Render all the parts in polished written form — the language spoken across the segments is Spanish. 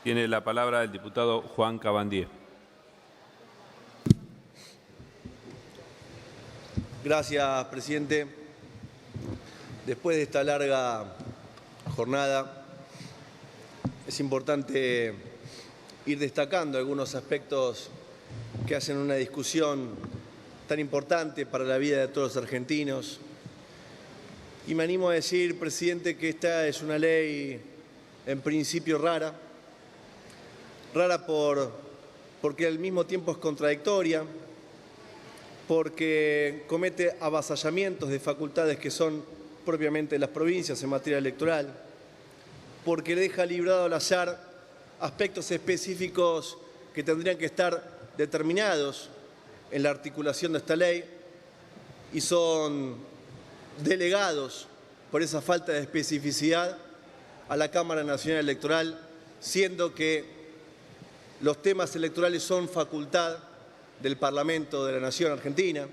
Tiene la palabra el diputado Juan Cabandier. Gracias, presidente. Después de esta larga jornada, es importante ir destacando algunos aspectos que hacen una discusión tan importante para la vida de todos los argentinos. Y me animo a decir, presidente, que esta es una ley en principio rara porque al mismo tiempo es contradictoria, porque comete avasallamientos de facultades que son propiamente de las provincias en materia electoral, porque deja librado al azar aspectos específicos que tendrían que estar determinados en la articulación de esta ley y son delegados por esa falta de especificidad a la Cámara Nacional Electoral, siendo que los temas electorales son facultad del Parlamento de la Nación Argentina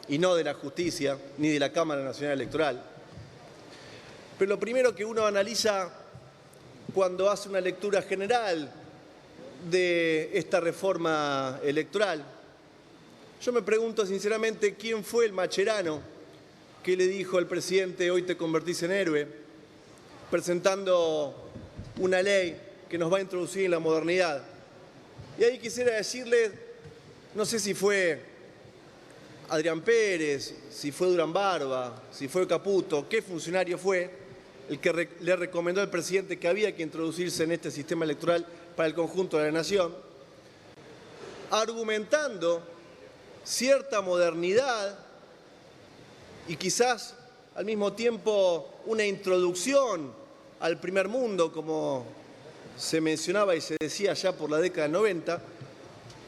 y no de la Justicia ni de la Cámara Nacional Electoral. Pero lo primero que uno analiza cuando hace una lectura general de esta reforma electoral, yo me pregunto sinceramente quién fue el macherano que le dijo al presidente hoy te convertís en héroe, presentando una ley que nos va a introducir en la modernidad. Y ahí quisiera decirle, no sé si fue Adrián Pérez, si fue Durán Barba, si fue Caputo, qué funcionario fue el que le recomendó al presidente que había que introducirse en este sistema electoral para el conjunto de la nación, argumentando cierta modernidad y quizás al mismo tiempo una introducción al primer mundo, como se mencionaba y se decía ya por la década del 90,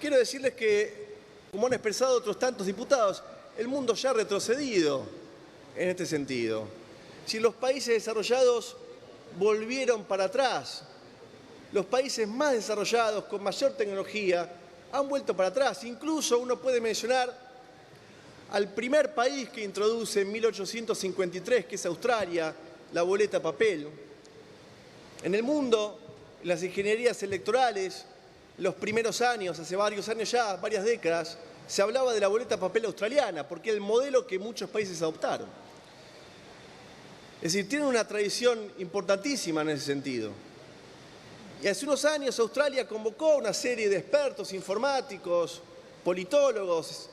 quiero decirles que, como han expresado otros tantos diputados, el mundo ya ha retrocedido en este sentido. Si los países desarrollados volvieron para atrás, los países más desarrollados, con mayor tecnología, han vuelto para atrás. Incluso uno puede mencionar al primer país que introduce en 1853, que es Australia, la boleta a papel. En el mundo, en las ingenierías electorales, los primeros años, hace varios años ya, varias décadas, se hablaba de la boleta a papel australiana, porque era el modelo que muchos países adoptaron. Es decir, tienen una tradición importantísima en ese sentido. Y hace unos años Australia convocó a una serie de expertos informáticos, politólogos,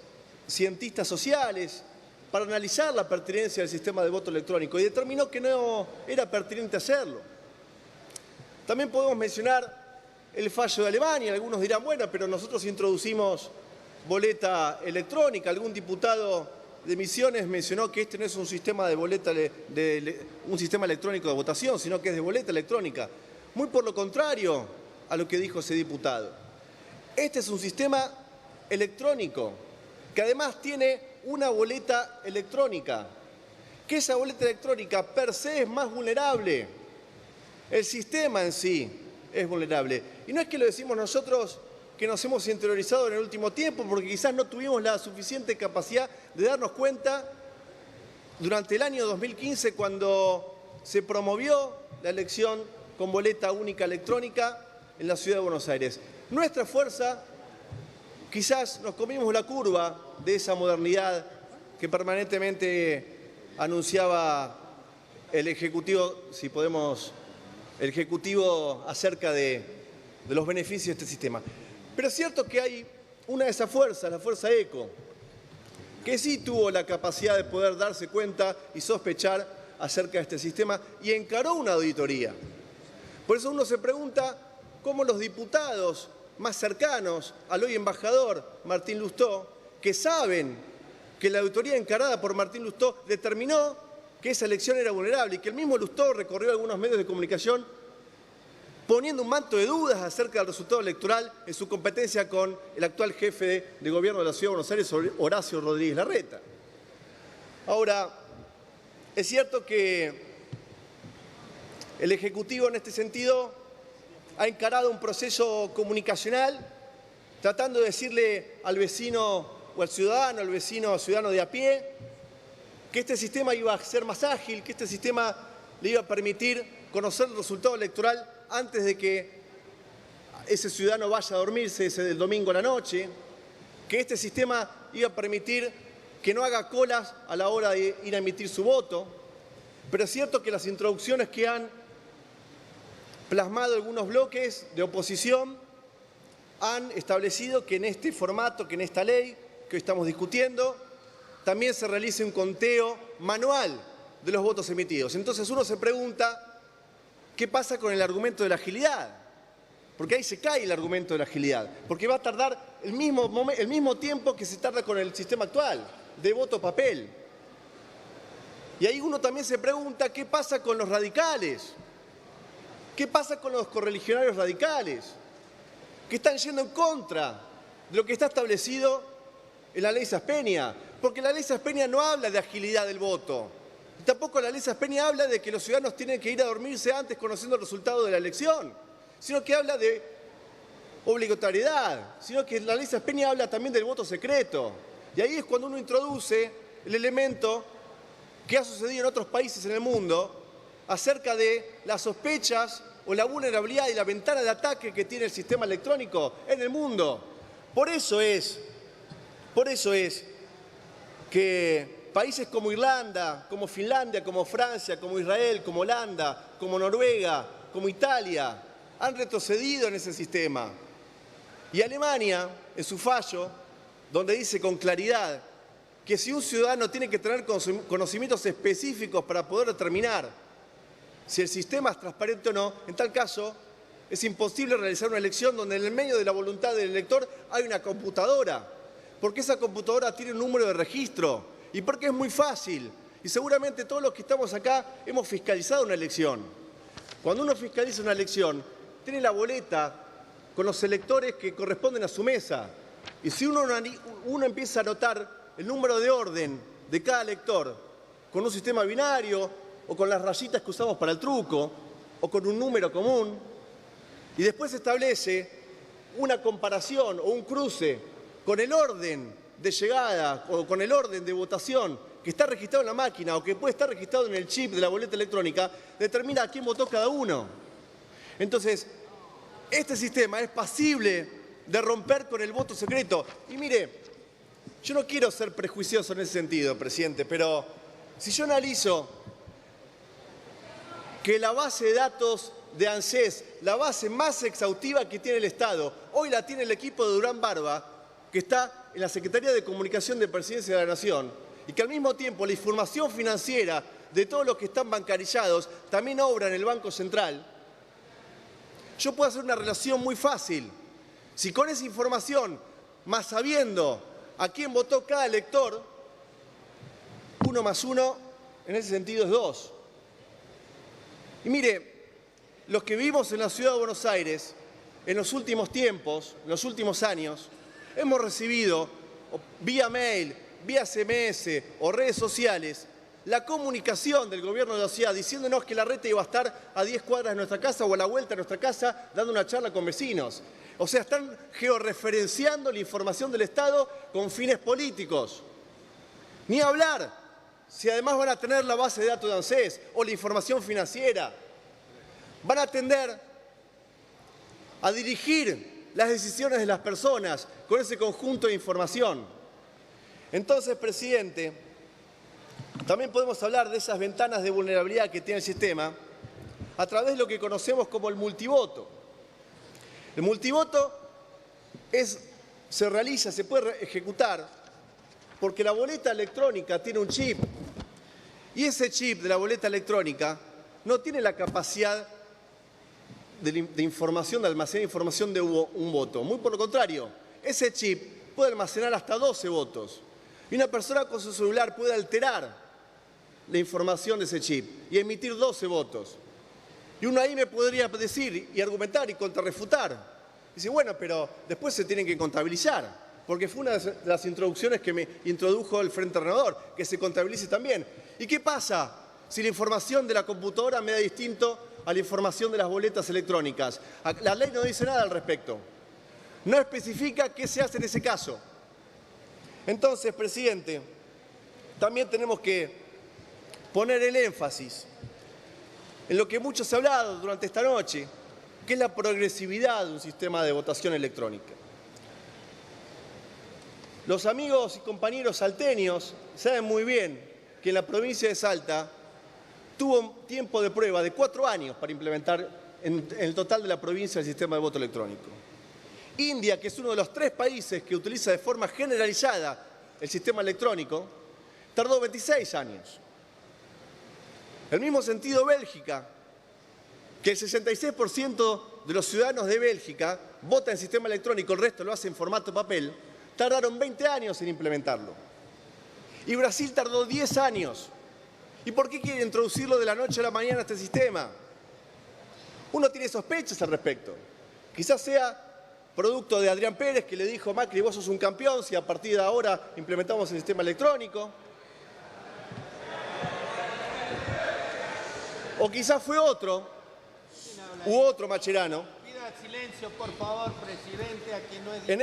cientistas sociales, para analizar la pertinencia del sistema de voto electrónico y determinó que no era pertinente hacerlo. También podemos mencionar el fallo de Alemania. Algunos dirán, bueno, pero nosotros introducimos boleta electrónica. Algún diputado de Misiones mencionó que este no es un sistema de boleta un sistema electrónico de votación, sino que es de boleta electrónica. Muy por lo contrario a lo que dijo ese diputado. Este es un sistema electrónico que además tiene una boleta electrónica, que esa boleta electrónica per se es más vulnerable. El sistema en sí es vulnerable. Y no es que lo decimos nosotros que nos hemos interiorizado en el último tiempo, porque quizás no tuvimos la suficiente capacidad de darnos cuenta durante el año 2015 cuando se promovió la elección con boleta única electrónica en la Ciudad de Buenos Aires. Nuestra fuerza, quizás nos comimos la curva de esa modernidad que permanentemente anunciaba el Ejecutivo, el Ejecutivo acerca de los beneficios de este sistema. Pero es cierto que hay una de esas fuerzas, la fuerza ECO, que sí tuvo la capacidad de poder darse cuenta y sospechar acerca de este sistema y encaró una auditoría. Por eso uno se pregunta cómo los diputados más cercanos al hoy embajador Martín Lustó, que saben que la auditoría encarada por Martín Lustó determinó que esa elección era vulnerable y que el mismo Lustó recorrió algunos medios de comunicación poniendo un manto de dudas acerca del resultado electoral en su competencia con el actual jefe de gobierno de la Ciudad de Buenos Aires, Horacio Rodríguez Larreta. Ahora, es cierto que el Ejecutivo en este sentido ha encarado un proceso comunicacional tratando de decirle al vecino o al ciudadano de a pie, que este sistema iba a ser más ágil, que este sistema le iba a permitir conocer el resultado electoral antes de que ese ciudadano vaya a dormirse ese el domingo a la noche, que este sistema iba a permitir que no haga colas a la hora de ir a emitir su voto, pero es cierto que las introducciones que han plasmado algunos bloques de oposición han establecido que en este formato, que en esta ley que hoy estamos discutiendo, también se realice un conteo manual de los votos emitidos. Entonces uno se pregunta, ¿qué pasa con el argumento de la agilidad? Porque ahí se cae el argumento de la agilidad, porque va a tardar el mismo tiempo que se tarda con el sistema actual, de voto papel. Y ahí uno también se pregunta, ¿qué pasa con los radicales? ¿Qué pasa con los correligionarios radicales? Que están yendo en contra de lo que está establecido en la ley Saspeña, porque la ley Saspeña no habla de agilidad del voto, tampoco la ley Saspeña habla de que los ciudadanos tienen que ir a dormirse antes conociendo el resultado de la elección, sino que habla de obligatoriedad, sino que la ley Saspeña habla también del voto secreto. Y ahí es cuando uno introduce el elemento que ha sucedido en otros países en el mundo acerca de las sospechas o la vulnerabilidad y la ventana de ataque que tiene el sistema electrónico en el mundo. Por eso es que países como Irlanda, como Finlandia, como Francia, como Israel, como Holanda, como Noruega, como Italia, han retrocedido en ese sistema. Y Alemania, en su fallo, donde dice con claridad que si un ciudadano tiene que tener conocimientos específicos para poder determinar si el sistema es transparente o no, en tal caso es imposible realizar una elección donde en el medio de la voluntad del elector hay una computadora, porque esa computadora tiene un número de registro y porque es muy fácil. Y seguramente todos los que estamos acá hemos fiscalizado una elección. Cuando uno fiscaliza una elección, tiene la boleta con los electores que corresponden a su mesa. Y si uno empieza a anotar el número de orden de cada elector con un sistema binario o con las rayitas que usamos para el truco o con un número común, y después establece una comparación o un cruce con el orden de llegada o con el orden de votación que está registrado en la máquina o que puede estar registrado en el chip de la boleta electrónica, determina a quién votó cada uno. Entonces, este sistema es pasible de romper con el voto secreto. Y mire, yo no quiero ser prejuicioso en ese sentido, presidente, pero si yo analizo que la base de datos de ANSES, la base más exhaustiva que tiene el Estado, hoy la tiene el equipo de Durán Barba, que está en la Secretaría de Comunicación de Presidencia de la Nación, y que al mismo tiempo la información financiera de todos los que están bancarizados también obra en el Banco Central, yo puedo hacer una relación muy fácil. Si con esa información, más sabiendo a quién votó cada elector, 1 más 1 en ese sentido es 2. Y mire, los que vivimos en la ciudad de Buenos Aires, en los últimos tiempos, en los últimos años, hemos recibido vía mail, vía SMS o redes sociales la comunicación del gobierno de la ciudad diciéndonos que la reta iba a estar a 10 cuadras de nuestra casa o a la vuelta de nuestra casa dando una charla con vecinos. O sea, están georreferenciando la información del Estado con fines políticos. Ni hablar si además van a tener la base de datos de ANSES o la información financiera. Van a tender a dirigir las decisiones de las personas con ese conjunto de información. Entonces, presidente, también podemos hablar de esas ventanas de vulnerabilidad que tiene el sistema a través de lo que conocemos como el multivoto. El multivoto se puede ejecutar porque la boleta electrónica tiene un chip y ese chip de la boleta electrónica no tiene la capacidad de información, de almacenar información de un voto. Muy por lo contrario, ese chip puede almacenar hasta 12 votos. Y una persona con su celular puede alterar la información de ese chip y emitir 12 votos. Y uno ahí me podría decir y argumentar y contrarrefutar. Dice, bueno, pero después se tienen que contabilizar, porque fue una de las introducciones que me introdujo el Frente Renovador, que se contabilice también. ¿Y qué pasa si la información de la computadora me da distinto a la información de las boletas electrónicas? La ley no dice nada al respecto. No especifica qué se hace en ese caso. Entonces, presidente, también tenemos que poner el énfasis en lo que mucho se ha hablado durante esta noche, que es la progresividad de un sistema de votación electrónica. Los amigos y compañeros salteños saben muy bien que en la provincia de Salta tuvo un tiempo de prueba de 4 años para implementar en el total de la provincia el sistema de voto electrónico. India, que es uno de los 3 países que utiliza de forma generalizada el sistema electrónico, tardó 26 años. En el mismo sentido, Bélgica, que el 66% de los ciudadanos de Bélgica vota en sistema electrónico, el resto lo hace en formato papel, tardaron 20 años en implementarlo. Y Brasil tardó 10 años. ¿Y por qué quiere introducirlo de la noche a la mañana este sistema? Uno tiene sospechas al respecto. Quizás sea producto de Adrián Pérez, que le dijo: Macri, vos sos un campeón si a partir de ahora implementamos el sistema electrónico. O quizás fue otro Mascherano. Pida silencio, por favor, presidente, a quien no es En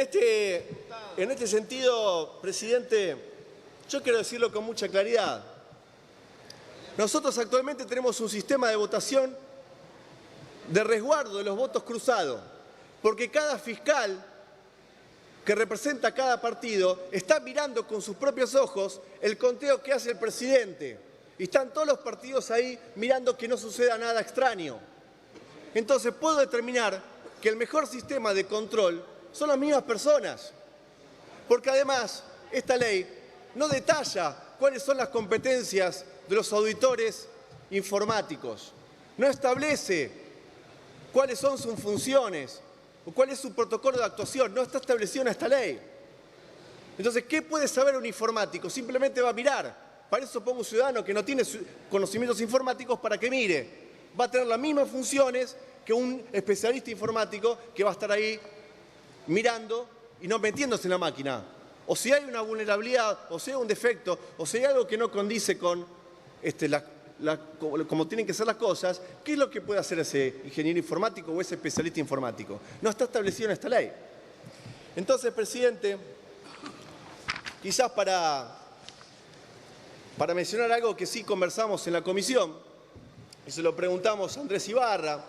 este sentido, presidente, yo quiero decirlo con mucha claridad. Nosotros actualmente tenemos un sistema de votación de resguardo de los votos cruzados, porque cada fiscal que representa a cada partido está mirando con sus propios ojos el conteo que hace el presidente. Y están todos los partidos ahí mirando que no suceda nada extraño. Entonces puedo determinar que el mejor sistema de control son las mismas personas. Porque además esta ley no detalla cuáles son las competencias de los auditores informáticos. No establece cuáles son sus funciones o cuál es su protocolo de actuación. No está establecido en esta ley. Entonces, ¿qué puede saber un informático? Simplemente va a mirar. Para eso pongo un ciudadano que no tiene conocimientos informáticos para que mire. Va a tener las mismas funciones que un especialista informático que va a estar ahí mirando y no metiéndose en la máquina. O si hay una vulnerabilidad, o si hay un defecto, o si hay algo que no condice con como tienen que ser las cosas, ¿qué es lo que puede hacer ese ingeniero informático o ese especialista informático? No está establecido en esta ley. Entonces, presidente, quizás para mencionar algo que sí conversamos en la comisión, y se lo preguntamos a Andrés Ibarra,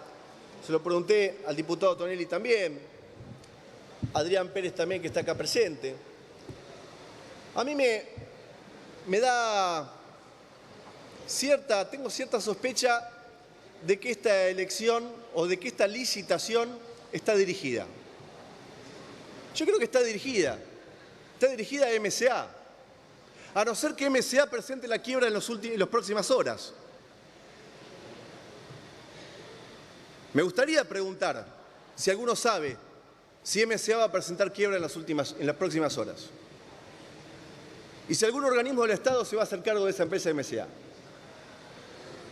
se lo pregunté al diputado Tonelli también, Adrián Pérez también, que está acá presente. A mí me da tengo cierta sospecha de que esta elección o de que esta licitación está dirigida. Yo creo que está dirigida a MCA. A no ser que MCA presente la quiebra en las próximas horas. Me gustaría preguntar si alguno sabe si MCA va a presentar quiebra en las próximas horas. Y si algún organismo del Estado se va a hacer cargo de esa empresa MCA.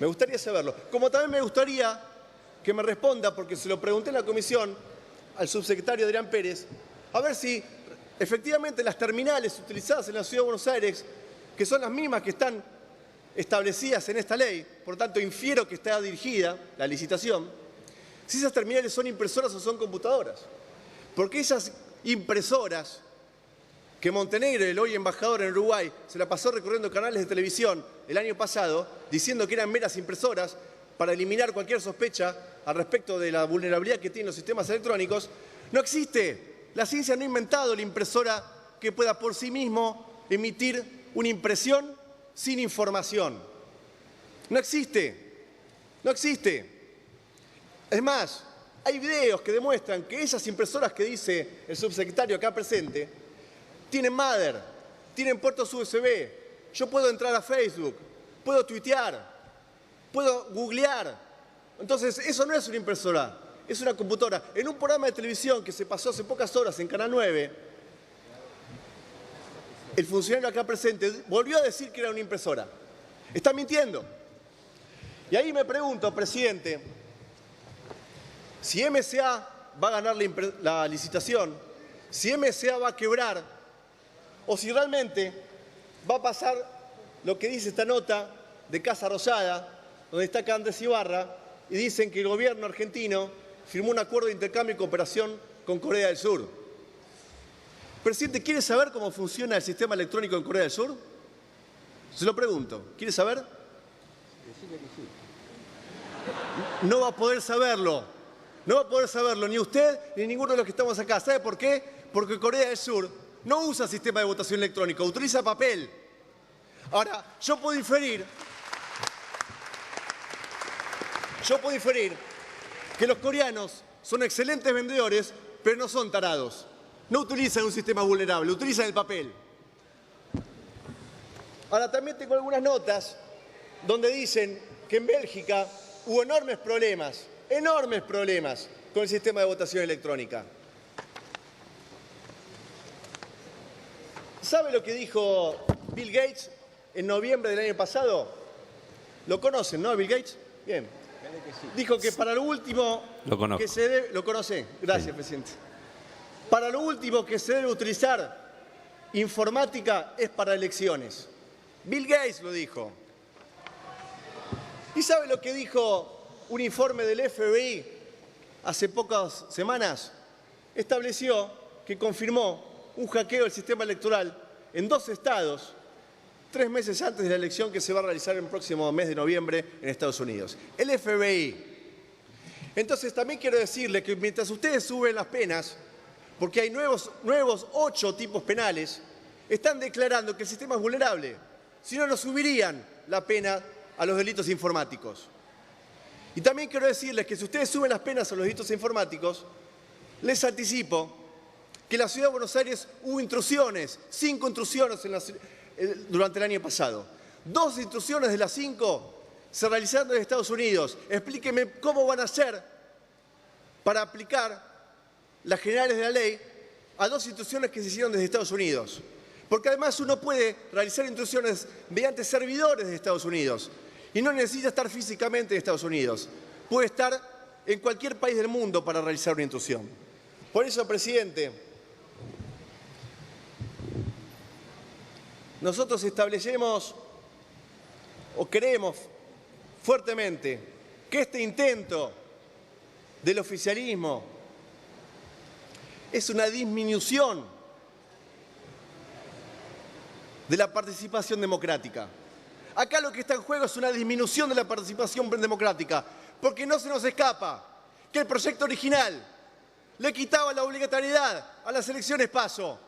Me gustaría saberlo. Como también me gustaría que me responda, porque se lo pregunté en la comisión al subsecretario Adrián Pérez, a ver si efectivamente las terminales utilizadas en la Ciudad de Buenos Aires, que son las mismas que están establecidas en esta ley, por tanto infiero que está dirigida la licitación, si esas terminales son impresoras o son computadoras. Porque esas impresoras que Montenegro, el hoy embajador en Uruguay, se la pasó recorriendo canales de televisión el año pasado, diciendo que eran meras impresoras para eliminar cualquier sospecha al respecto de la vulnerabilidad que tienen los sistemas electrónicos, no existe. La ciencia no ha inventado la impresora que pueda por sí mismo emitir una impresión sin información. No existe. No existe. Es más, hay videos que demuestran que esas impresoras que dice el subsecretario acá presente tienen mother, tienen puertos USB. Yo puedo entrar a Facebook, puedo tuitear, puedo googlear. Entonces, eso no es una impresora, es una computadora. En un programa de televisión que se pasó hace pocas horas en Canal 9, el funcionario acá presente volvió a decir que era una impresora. Está mintiendo. Y ahí me pregunto, presidente, si MCA va a ganar la licitación, si MCA va a quebrar, o si realmente va a pasar lo que dice esta nota de Casa Rosada, donde está acá Andrés Ibarra, y dicen que el gobierno argentino firmó un acuerdo de intercambio y cooperación con Corea del Sur. Presidente, ¿quiere saber cómo funciona el sistema electrónico en Corea del Sur? Se lo pregunto. ¿Quiere saber? No va a poder saberlo, No va a poder saberlo ni usted ni ninguno de los que estamos acá. ¿Sabe por qué? Porque Corea del Sur no usa sistema de votación electrónico, utiliza papel. Ahora, yo puedo inferir que los coreanos son excelentes vendedores, pero no son tarados. No utilizan un sistema vulnerable, utilizan el papel. Ahora, también tengo algunas notas donde dicen que en Bélgica hubo enormes problemas con el sistema de votación electrónica. ¿Sabe lo que dijo Bill Gates en noviembre del año pasado? ¿Lo conocen, no, Bill Gates? Bien. Dijo que para lo último Lo conozco. que se debe... ¿Lo conoce? Gracias, Sí. presidente. Para lo último que se debe utilizar informática es para elecciones. Bill Gates lo dijo. ¿Y sabe lo que dijo un informe del FBI hace pocas semanas? Estableció que confirmó un hackeo del sistema electoral en 2 estados, 3 meses antes de la elección que se va a realizar el próximo mes de noviembre en Estados Unidos. El FBI. Entonces también quiero decirle que mientras ustedes suben las penas, porque hay nuevos 8 tipos penales, están declarando que el sistema es vulnerable. Si no, no subirían la pena a los delitos informáticos. Y también quiero decirles que si ustedes suben las penas a los delitos informáticos, les anticipo que en la Ciudad de Buenos Aires hubo intrusiones, 5 intrusiones durante el año pasado. 2 intrusiones de las 5 se realizaron en Estados Unidos. Explíquenme cómo van a hacer para aplicar las generales de la ley a 2 intrusiones que se hicieron desde Estados Unidos. Porque además uno puede realizar intrusiones mediante servidores de Estados Unidos y no necesita estar físicamente en Estados Unidos. Puede estar en cualquier país del mundo para realizar una intrusión. Por eso, presidente, nosotros establecemos o creemos fuertemente que este intento del oficialismo es una disminución de la participación democrática. Acá lo que está en juego es una disminución de la participación democrática, porque no se nos escapa que el proyecto original le quitaba la obligatoriedad a las elecciones PASO,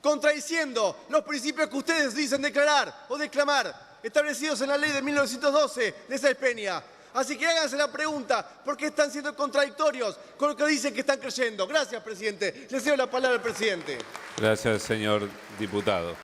contradiciendo los principios que ustedes dicen declarar o declamar, establecidos en la ley de 1912 de Sáenz Peña. Así que háganse la pregunta, ¿por qué están siendo contradictorios con lo que dicen que están creyendo? Gracias, presidente. Le cedo la palabra al presidente. Gracias, señor diputado.